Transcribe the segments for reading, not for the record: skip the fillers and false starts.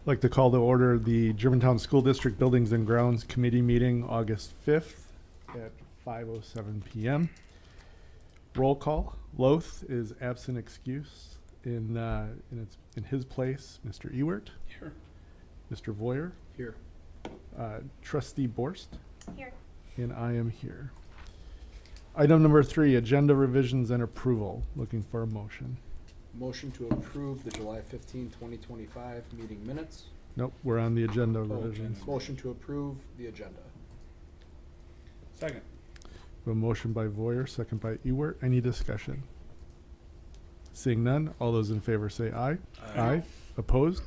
I'd like to call to order the Germantown School District Buildings and Grounds Committee meeting August 5th at 5:07 PM. Roll call. Loth is absent excuse. In his place, Mr. Ewert. Here. Mr. Voyer. Here. Trustee Borst. Here. And I am here. Item number 3, agenda revisions and approval. Looking for a motion. Motion to approve the July 15, 2025 meeting minutes. Nope, we're on the agenda Oh, revisions. Motion to approve the agenda. Second. A motion by Voyer, second by Ewert. Any discussion? Seeing none, all those in favor say aye. Aye. Opposed?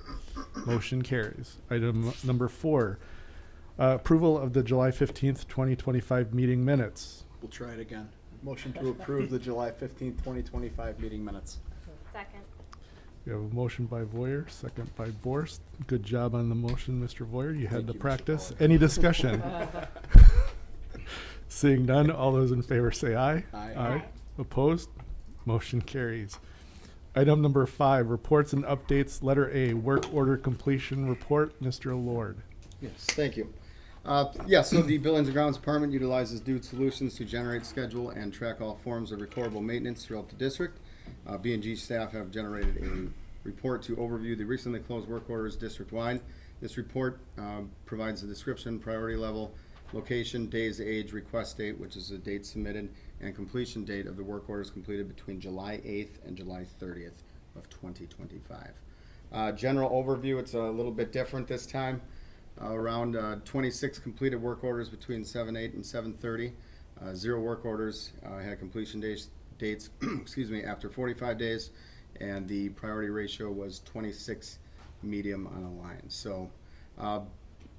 Motion carries. Item number 4, approval of the July 15th, 2025 meeting minutes. We'll try it again. Motion to approve the July 15, 2025 meeting minutes. Second. We have a motion by Voyer, second by Borst. Good job on the motion, Mr. Voyer. You had Thank the you, Mr. practice. Pollard. Any discussion? Seeing none, all those in favor say aye. Aye. Opposed? Motion carries. Item number 5, reports and updates. Letter A, work order completion report. Mr. Lord. Yes, thank you. So the Buildings and Grounds Department utilizes Dude Solutions to generate, schedule, and track all forms of recordable maintenance throughout the district. B&G staff have generated a report to overview the recently closed work orders district-wide. This report provides a description, priority level, location, days, age, request date, which is the date submitted, and completion date of the work orders completed between July 8th and July 30th of 2025. General overview, it's a little bit different this time. Around 26 completed work orders between 7/8 and 7/30. 0 work orders had completion dates excuse me, after 45 days, and the priority ratio was 26 medium on a line. So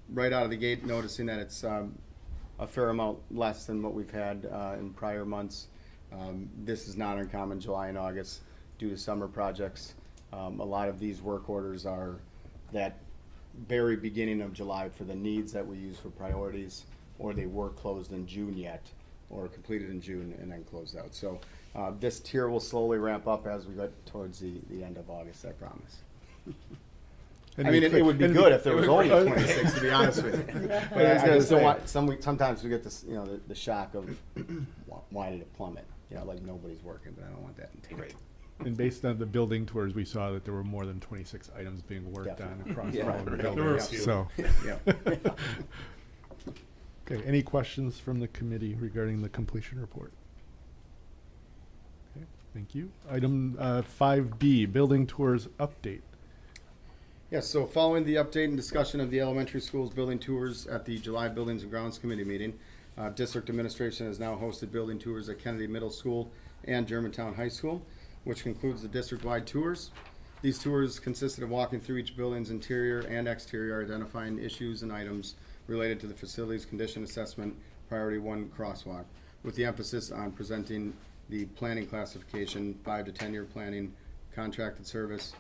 right out of the gate, noticing that it's a fair amount less than what we've had in prior months. This is not uncommon July and August due to summer projects. A lot of these work orders are that very beginning of July for the needs that we use for priorities, or they were closed in June yet, or completed in June and then closed out. So this tier will slowly ramp up as we get towards the end of August, I promise. I mean, it would be good if there was only 26, to be honest with you. But I just don't want, sometimes we get this, the shock of why did it plummet? Like nobody's working, but I don't want that in tape. And based on the building tours, we saw that there were more than 26 items being worked on Definitely. across Yeah. all of the Right. buildings. There were a few. So, Yeah. okay, any questions from the committee regarding the completion report? Okay, thank you. Item 5B, building tours update. Yes, so following the update and discussion of the elementary schools building tours at the July Buildings and Grounds Committee meeting, district administration has now hosted building tours at Kennedy Middle School and Germantown High School, which concludes the district-wide tours. These tours consisted of walking through each building's interior and exterior, identifying issues and items related to the facility's condition assessment Priority 1 crosswalk, with the emphasis on presenting the planning classification, 5 to 10 year planning, contracted service,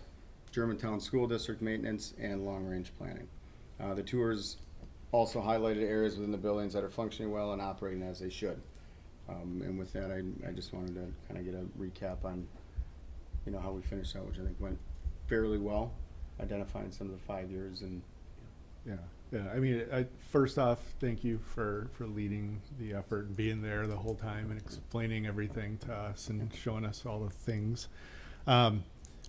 Germantown School District maintenance, and long-range planning. The tours also highlighted areas within the buildings that are functioning well and operating as they should. And with that, I just wanted to kind of get a recap on, how we finished out, which I think went fairly well, identifying some of the 5 years and. Yeah. I mean, first off, thank you for leading the effort and being there the whole time and explaining everything to us and showing us all the things.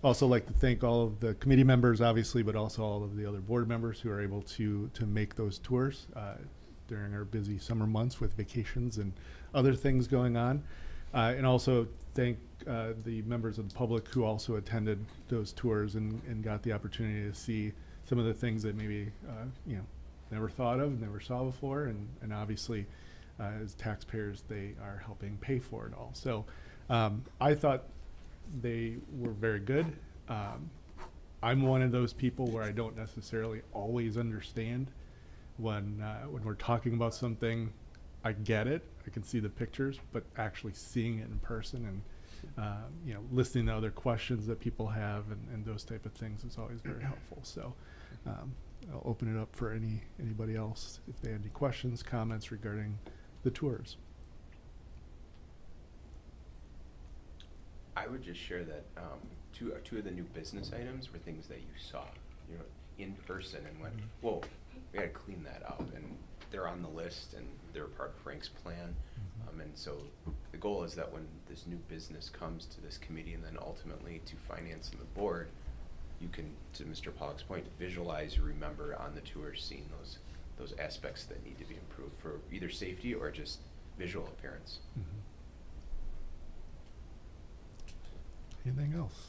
Also like to thank all of the committee members, obviously, but also all of the other board members who are able to make those tours during our busy summer months with vacations and other things going on. And also thank the members of the public who also attended those tours and got the opportunity to see some of the things that maybe never thought of, never saw before, and obviously as taxpayers they are helping pay for it all. So I thought they were very good. I'm one of those people where I don't necessarily always understand when we're talking about something. I get it, I can see the pictures, but actually seeing it in person and listening to other questions that people have and those type of things is always very helpful. So I'll open it up for anybody else if they have any questions, comments regarding the tours. I would just share that two of the new business items were things that you saw. in person and went, whoa, we gotta clean that up, and they're on the list and they're part of Frank's plan. And so the goal is that when this new business comes to this committee and then ultimately to finance and the board, you can, to Mr. Pollock's point, visualize or remember on the tour seeing those aspects that need to be improved for either safety or just visual appearance. Anything else?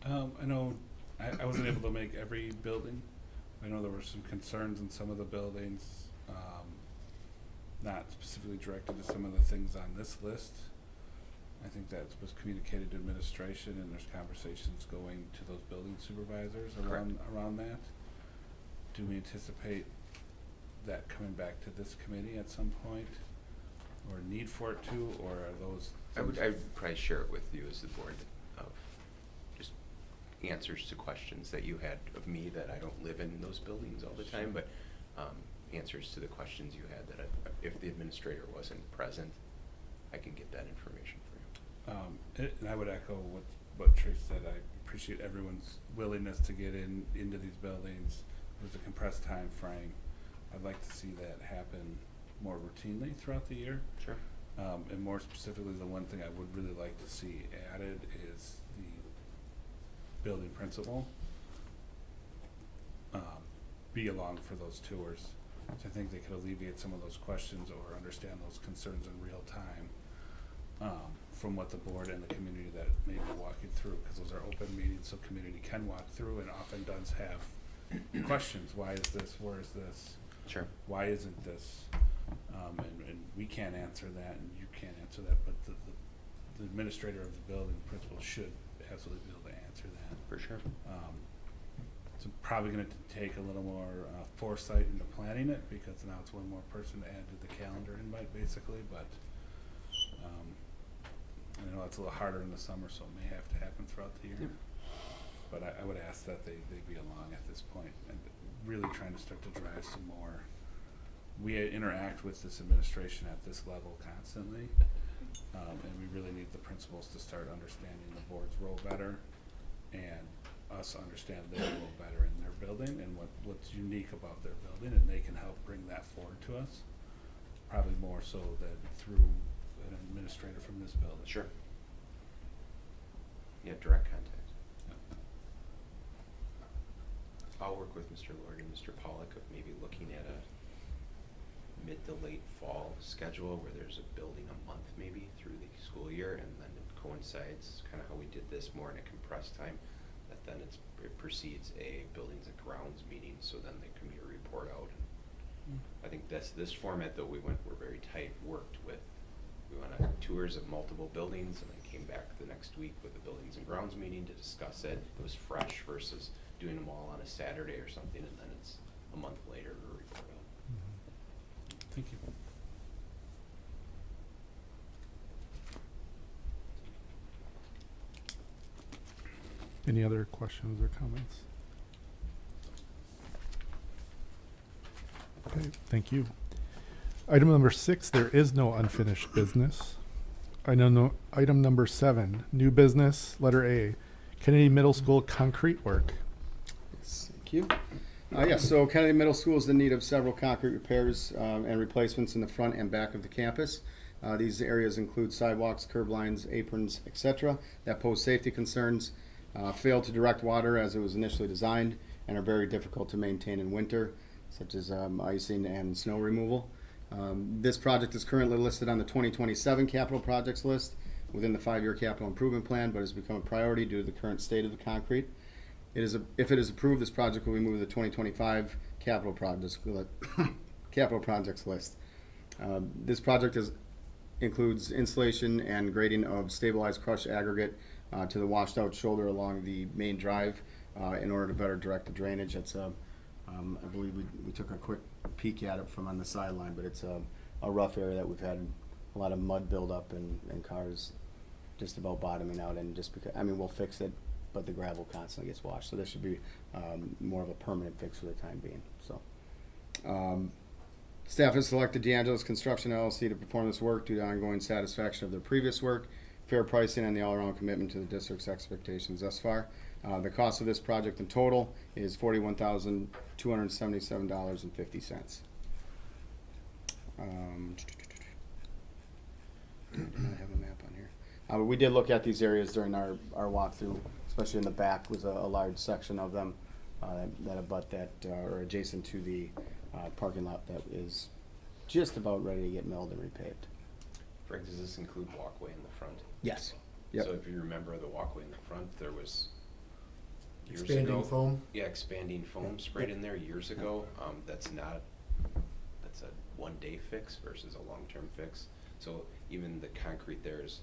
I know I wasn't able to make every building. I know there were some concerns in some of the buildings, not specifically directed to some of the things on this list. I think that was communicated to administration, and there's conversations going to those building supervisors around that. Do we anticipate that coming back to this committee at some point, or need for it to, or are those? I would probably share it with you as the board of just answers to questions that you had of me, that I don't live in those buildings all the time, but answers to the questions you had that if the administrator wasn't present, I can get that information for you. And I would echo what Trish said. I appreciate everyone's willingness to get into these buildings. It was a compressed time frame. I'd like to see that happen more routinely throughout the year. Sure. And more specifically, the one thing I would really like to see added is the building principal be along for those tours. So I think they could alleviate some of those questions or understand those concerns in real time from what the board and the community that may be walking through, because those are open meetings, so community can walk through and often does have questions. Why is this? Where is this? Sure. Why isn't this? And we can't answer that, and you can't answer that, but the administrator of the building, the principal, should absolutely be able to answer that. For sure. It's probably going to take a little more foresight into planning it, because now it's one more person to add to the calendar invite, basically. But I know it's a little harder in the summer, so it may have to happen throughout the year. Yeah. But I would ask that they be along at this point, and really trying to start to drive some more. We interact with this administration at this level constantly, and we really need the principals to start understanding the board's role better, and us understand their role better in their building and what's unique about their building, and they can help bring that forward to us, probably more so than through an administrator from this building. Sure. Yeah, direct contact. Yeah. I'll work with Mr. Lord and Mr. Pollock of maybe looking at a mid to late fall schedule where there's a building a month maybe through the school year, and then it coincides kind of how we did this more in a compressed time, that then it precedes a buildings and grounds meeting, so then there can be a report out. I think this format that we're very tight worked with. We went on tours of multiple buildings and then came back the next week with the buildings and grounds meeting to discuss it. It was fresh versus doing them all on a Saturday or something, and then it's a month later to report out. Thank you. Any other questions or comments? Okay, thank you. Item number 6, there is no unfinished business. Item number 7, new business, letter A, Kennedy Middle School concrete work. Yes, thank you. Yes, so Kennedy Middle School is in need of several concrete repairs and replacements in the front and back of the campus. These areas include sidewalks, curb lines, aprons, etc. that pose safety concerns, fail to direct water as it was initially designed, and are very difficult to maintain in winter, such as icing and snow removal. This project is currently listed on the 2027 capital projects list within the 5-year capital improvement plan, but has become a priority due to the current state of the concrete. If it is approved, this project will be moved to the 2025 capital projects list. This project includes installation and grading of stabilized crushed aggregate to the washed out shoulder along the main drive in order to better direct the drainage. It's I believe we took a quick peek at it from on the sideline, but it's a rough area that we've had a lot of mud buildup and cars just about bottoming out, and just because, I mean, we'll fix it, but the gravel constantly gets washed, so this should be more of a permanent fix for the time being. So staff has selected D'Angelo's Construction LLC to perform this work due to ongoing satisfaction of their previous work, fair pricing, and the all-around commitment to the district's expectations thus far. The cost of this project in total is $41,277.50. Do not have a map on here. We did look at these areas during our walkthrough, especially in the back was a large section of them that abut that, or adjacent to the parking lot that is just about ready to get milled and repaved. Frank, does this include walkway in the front? Yes. Yep. So if you remember the walkway in the front, there was years Expanding ago. foam? Yeah, expanding foam sprayed in there years ago. That's a one-day fix versus a long-term fix. So even the concrete there is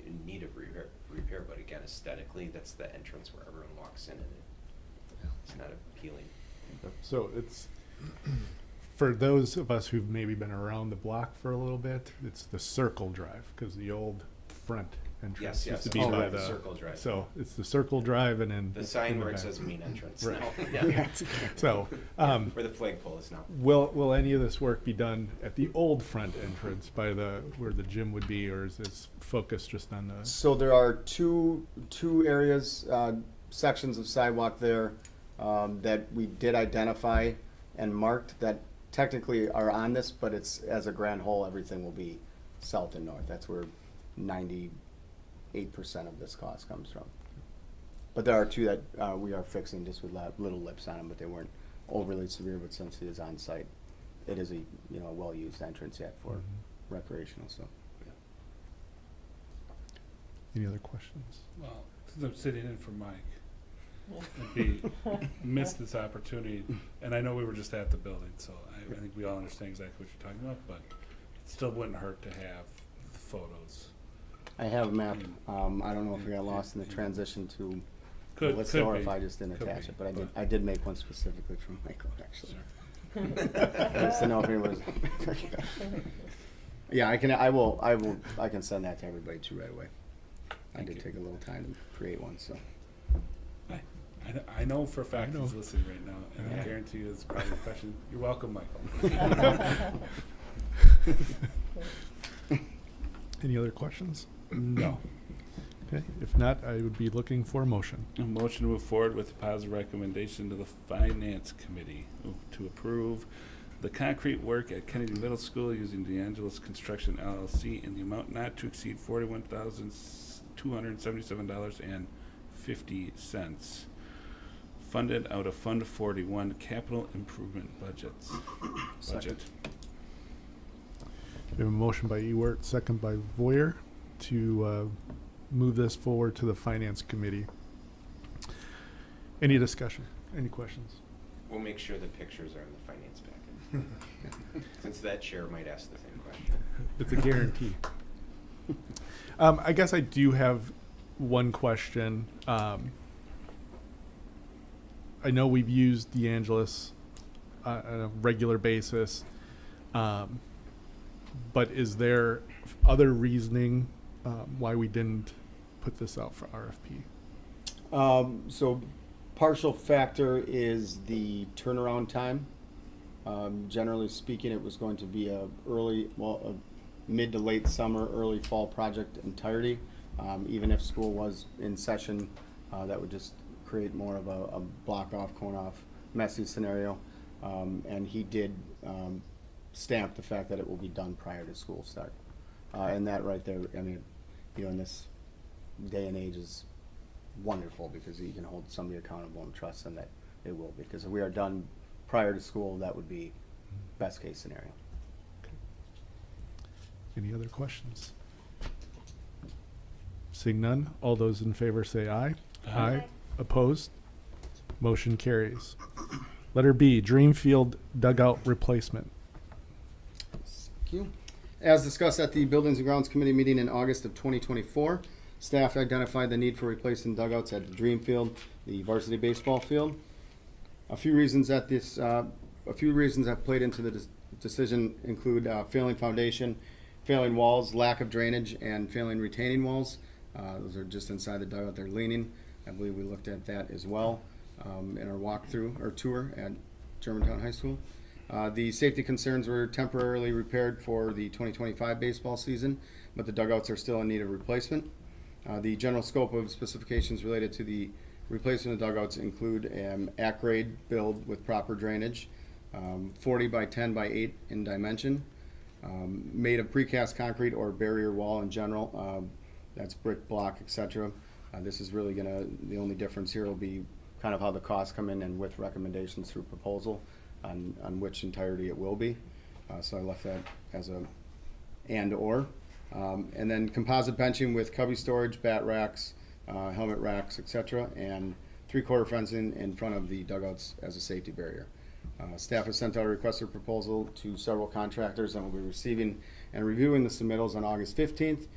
in need of repair, but again, aesthetically, that's the entrance where everyone walks in, and it's not appealing. So it's, for those of us who've maybe been around the block for a little bit, it's the Circle Drive, because the old front entrance Yes, used to yes, be by the the. Circle Drive. So it's the Circle Drive and then. The sign in the where it back. says main entrance Right. now. Yeah. So, Where the flagpole is now. will any of this work be done at the old front entrance by where the gym would be, or is this focused just on the? So there are two areas, sections of sidewalk there that we did identify and marked that technically are on this, but it's as a grand whole, everything will be south and north. That's where 98% of this cost comes from. But there are two that we are fixing just with little lips on them, but they weren't overly severe. But since it is on site, it is a well-used entrance yet for recreational. So Any other questions? Well, since I'm sitting in for Mike, missed this opportunity, and I know we were just at the building, so I think we all understand exactly what you're talking about, but it still wouldn't hurt to have the photos. I have a map. I don't know if we got lost in the transition to Could list could or be. if I just didn't Could attach be, it, but but- I did make one specifically for Michael actually. Sure. Just to know if anyone was. Yeah, I can send that to everybody too right away. I Thank did you. take a little time to create one, so. I know for a fact know. he's listening right now, and I Yeah. guarantee you it's probably a question. You're welcome, Michael. Any other questions? No. Okay, if not, I would be looking for a motion. A motion to move forward with a positive recommendation to the Finance Committee to approve the concrete work at Kennedy Middle School using DeAngelis Construction LLC in the amount not to exceed $41,277.50, funded out of Fund 41 Capital Improvement Budgets. Second. We have a motion by Ewert, second by Voyer, to move this forward to the Finance Committee. Any discussion? Any questions? We'll make sure the pictures are in the finance packet. Since that chair might ask the same question. It's a guarantee. I guess I do have one question. I know we've used DeAngelis on a regular basis, but is there other reasoning why we didn't put this out for RFP? So partial factor is the turnaround time. Generally speaking, it was going to be a mid to late summer, early fall project entirety. Even if school was in session, that would just create more of a block off, cone off, messy scenario. And he did stamp the fact that it will be done prior to school start. And that right there, I mean, in this day and age is wonderful because you can hold somebody accountable and trust them that it will. Because if we are done prior to school, that would be best case scenario. Any other questions? Seeing none, all those in favor say aye. Aye. Opposed? Motion carries. Letter B, Dreamfield dugout replacement. Thank you. As discussed at the Buildings and Grounds Committee meeting in August of 2024, staff identified the need for replacing dugouts at the Dreamfield, the varsity baseball field. A few reasons that played into the decision include failing foundation, failing walls, lack of drainage, and failing retaining walls. Those are just inside the dugout. They're leaning. I believe we looked at that as well in our walkthrough or tour at Germantown High School. The safety concerns were temporarily repaired for the 2025 baseball season, but the dugouts are still in need of replacement. The general scope of specifications related to the Replacement of dugouts include at-grade build with proper drainage, 40 by 10 by 8 in dimension, made of precast concrete or barrier wall in general. That's brick, block, etc. This is really the only difference here will be kind of how the costs come in and with recommendations through proposal on which entirety it will be. So I left that as a and/or. And then composite benching with cubby storage, bat racks, helmet racks, etc., and 3/4 fencing in front of the dugouts as a safety barrier. Staff has sent out a request for proposal to several contractors and will be receiving and reviewing the submittals on August 15th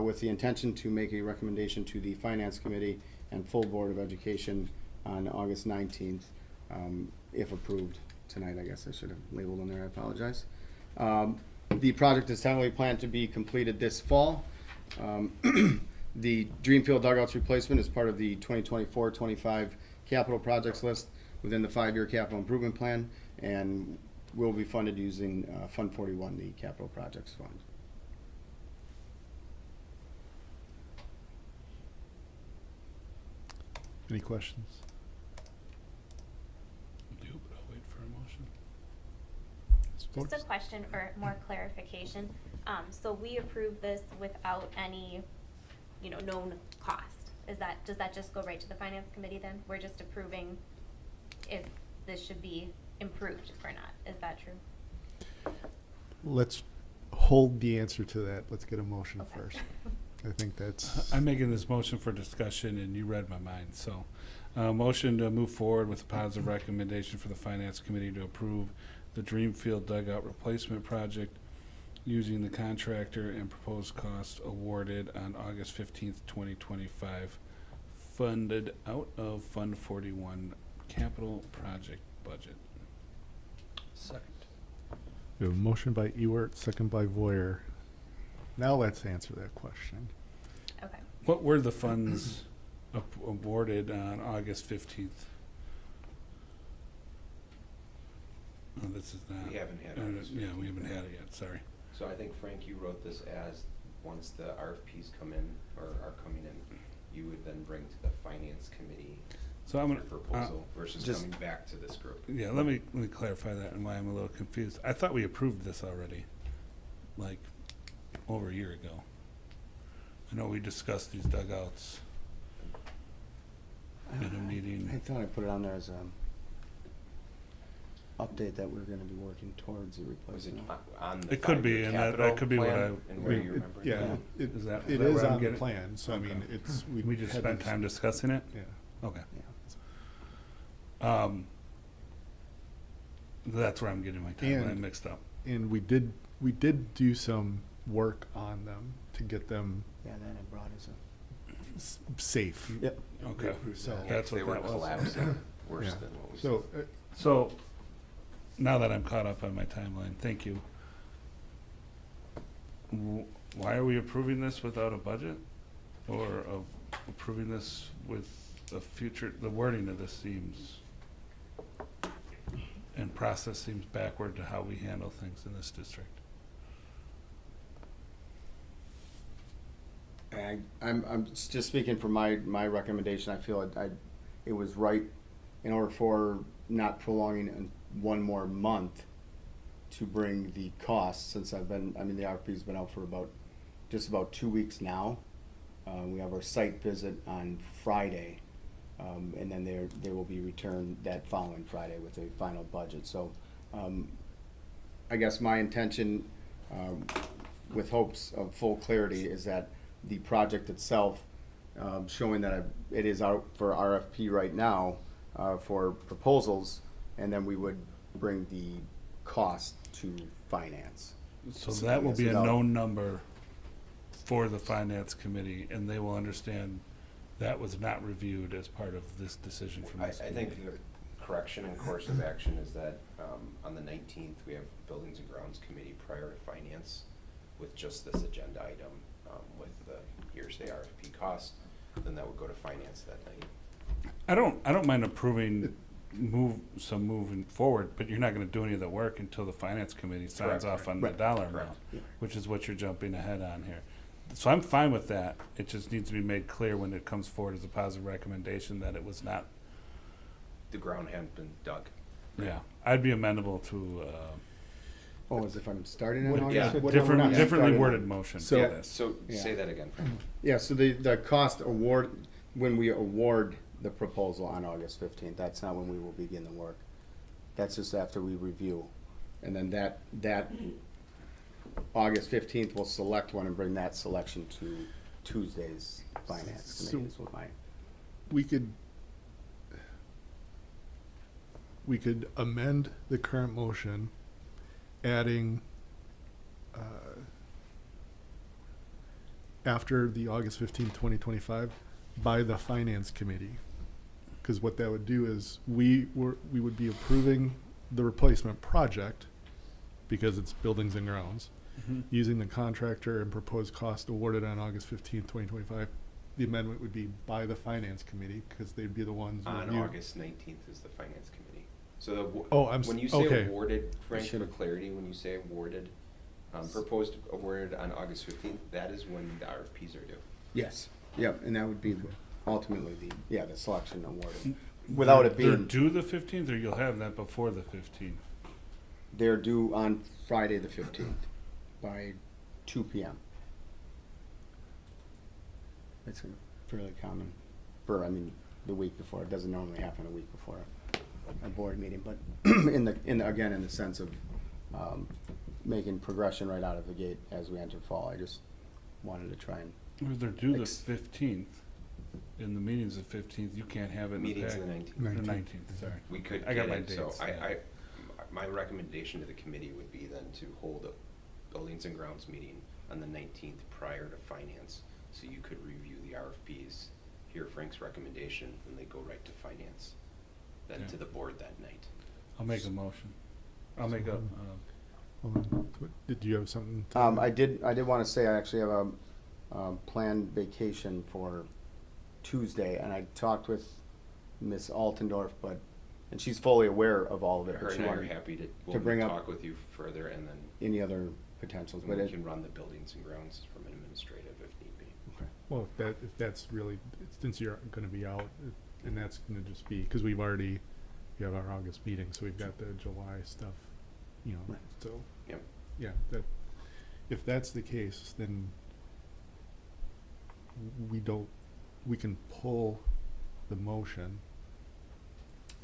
with the intention to make a recommendation to the Finance Committee and full Board of Education on August 19th, if approved tonight. I guess I should have labeled on there, I apologize. The project is tentatively planned to be completed this fall. The Dreamfield dugouts replacement is part of the 2024-25 capital projects list within the 5-year capital improvement plan and will be funded using Fund 41, the capital projects fund. Any questions? Do, but I'll wait for a motion. Just a question for more clarification. So we approve this without any, known cost. Does that just go right to the finance committee then? We're just approving if this should be improved or not. Is that true? Let's hold the answer to that. Let's get a motion Okay. first. I think that's. I'm making this motion for discussion, and you read my mind, so, motion to move forward with a positive recommendation for the Finance Committee to approve the Dreamfield dugout replacement project using the contractor and proposed cost awarded on August 15th, 2025, funded out of Fund 41 capital project budget. Second. We have a motion by Ewert, second by Voyer. Now let's answer that question. Okay. What were the funds awarded on August 15th? Oh, this is not. We haven't had August Yeah, we 15th. haven't had it yet, sorry. So I think, Frank, you wrote this as, once the RFPs come in, or are coming in, you would then bring to the finance committee So I'm your gonna, proposal versus just- coming back to this group. yeah, let me clarify that and why I'm a little confused. I thought we approved this already, like, over a year ago. I know we discussed these dugouts in a meeting. I thought I put it on there as a update that we're going to be working towards the Was it replacement. on the It could be, five-year and that capital could be what plan I- and where It- you remember? Yeah, Is that- is it that is where I'm on the getting- plan, so I mean, Okay. it's. We just had spent to- time discussing it? Yeah. Okay. Yeah. That's where I'm getting my timeline And- mixed up. And we did do some work on them to get them Yeah, then I brought us a. safe. Yep. Okay. So- Yeah, 'cause That's they what were that was. collapsing worse Yeah. than what we So, said. So, now that I'm caught up on my timeline, thank you. Why are we approving this without a budget? Or approving this with a future, the wording of this seems, and process seems backward to how we handle things in this district. I'm just speaking from my recommendation. I feel it was right in order for not prolonging one more month to bring the costs, since the RFP's been out for just about 2 weeks now. We have our site visit on Friday, and then they will be returned that following Friday with a final budget. So, I guess my intention, with hopes of full clarity, is that the project itself, showing that it is out for RFP right now, for proposals, and then we would bring the cost to finance. So So that will yes, be a without- known number for the finance committee, and they will understand that was not reviewed as part of this decision from I this think committee. the correction and course of action is that, on the 19th, we have Buildings and Grounds Committee prior to Finance with just this agenda item, with the hearsay RFP cost, then that would go to Finance that night. I don't mind approving moving forward, but you're not gonna do any of the work until the finance committee signs Correct. off on the Right. dollar Correct. amount, which is what you're jumping ahead on here. So I'm fine with that. It just needs to be made clear when it comes forward as a positive recommendation that it was not, The ground hadn't been dug. yeah. I'd be amenable to, Oh, as if I'm starting on What- August yeah, 15th? whatever we're not differently starting on. worded motion for So- Yeah, this. so Yeah. say that again, Frank. Yeah, so the cost award, when we award the proposal on August 15th, that's not when we will begin the work. That's just after we review. And then that August 15th, we'll select one and bring that selection to Tuesday's finance So- committee is what my, we could amend the current motion, adding, after the August 15th, 2025, by the finance committee. Because what that would do is we would be approving the replacement project because it's buildings and grounds, using the contractor and proposed cost awarded on August 15th, 2025. The amendment would be by the finance committee because they'd be the ones On reviewing. August 19th is the finance committee. So the, Oh, I'm when you s- say okay. awarded, Frank, for should've- clarity, when you say awarded, proposed awarded on August 15th, that is when the RFPs are due. yes, yep, and that would be ultimately the selection awarded. Without it They're being, due the 15th, or you'll have that before the 15th? they're due on Friday the 15th by 2 PM. It's fairly common for, the week before. It doesn't normally happen a week before a board meeting, but again, in the sense of making progression right out of the gate as we enter fall. I just wanted to try and, Or they're due the Ex- 15th. In the meeting's the 15th, you can't have it in the Meeting's pack. the 19th. The 19th. 19th, sorry. We could I got get my it, so dates, I, yeah. my recommendation to the committee would be then to hold a buildings and grounds meeting on the 19th prior to finance, so you could review the RFPs, hear Frank's recommendation, and they go right to finance, then Yeah. to the board that night. I'll make a motion. I'll make a, Hold on. Did you have something? to- I did want to say I actually have a planned vacation for Tuesday, and I talked with Miss Altendorf, and she's fully aware of all of it. Her But she and I are wanted happy to, bring we'll up talk with you further, and then any other potentials, but we it, can run the buildings and grounds from an administrative if need be. Well, if that's really, since you're gonna be out, and that's gonna just be, because we have our August meeting, so we've got the July stuff, Right. so. Yep. Yeah, if that's the case, then we can pull the motion.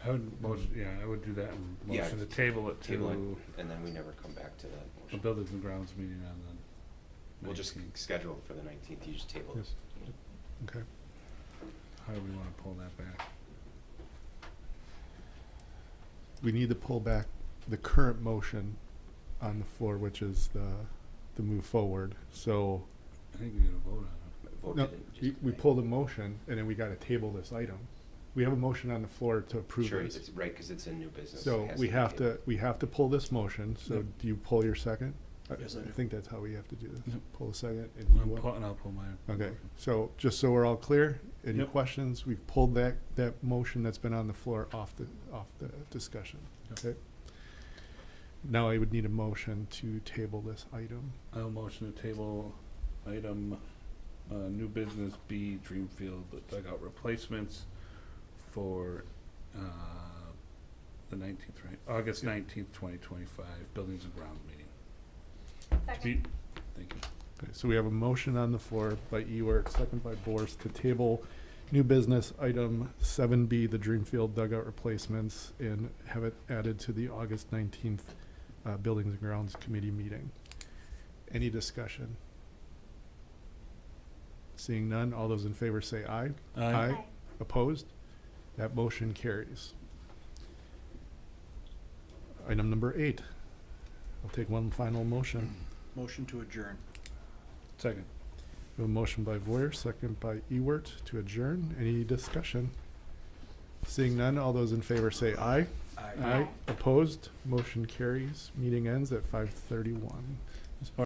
I would motion, I would do that and Yeah, motion to table it Table it, to and then we never come back to that the motion. buildings and grounds meeting on the We'll just 19th. schedule it for the 19th, you just table Yes. this. Okay. How do we wanna pull that back? We need to pull back the current motion on the floor, which is the move forward. So, I think we gotta vote on it. Voted no, in just we tonight. pulled a motion, and then we gotta table this item. We have a motion on the floor to approve Sure, this. it's right, because it's in new business. So it has we be have tabled. we have to pull this motion, so Yep. do you pull your second? Yes, I do. think that's how we have to do this. Yep. Pull a second and you And I'll pull mine. okay, so just so we're all clear, any Yep. questions? We've pulled that motion that's been on the floor off the discussion, Yep. okay? Now I would need a motion to table this item. I'll motion to table item, new business B, Dreamfield dugout replacements for, the 19th, right? August 19th, 2025, Buildings and Grounds meeting. Second. Thank you. Okay, so we have a motion on the floor by Ewert, second by Boris, to table new business item 7B, the Dreamfield dugout replacements, and have it added to the August 19th Buildings and Grounds Committee meeting. Any discussion? Seeing none, all those in favor say aye. Aye. Opposed? That motion carries. Item number 8. I'll take one final motion. Motion to adjourn. Second. We have a motion by Voyer, second by Ewert to adjourn. Any discussion? Seeing none, all those in favor say aye. Aye. Opposed? Motion carries. Meeting ends at 5:31.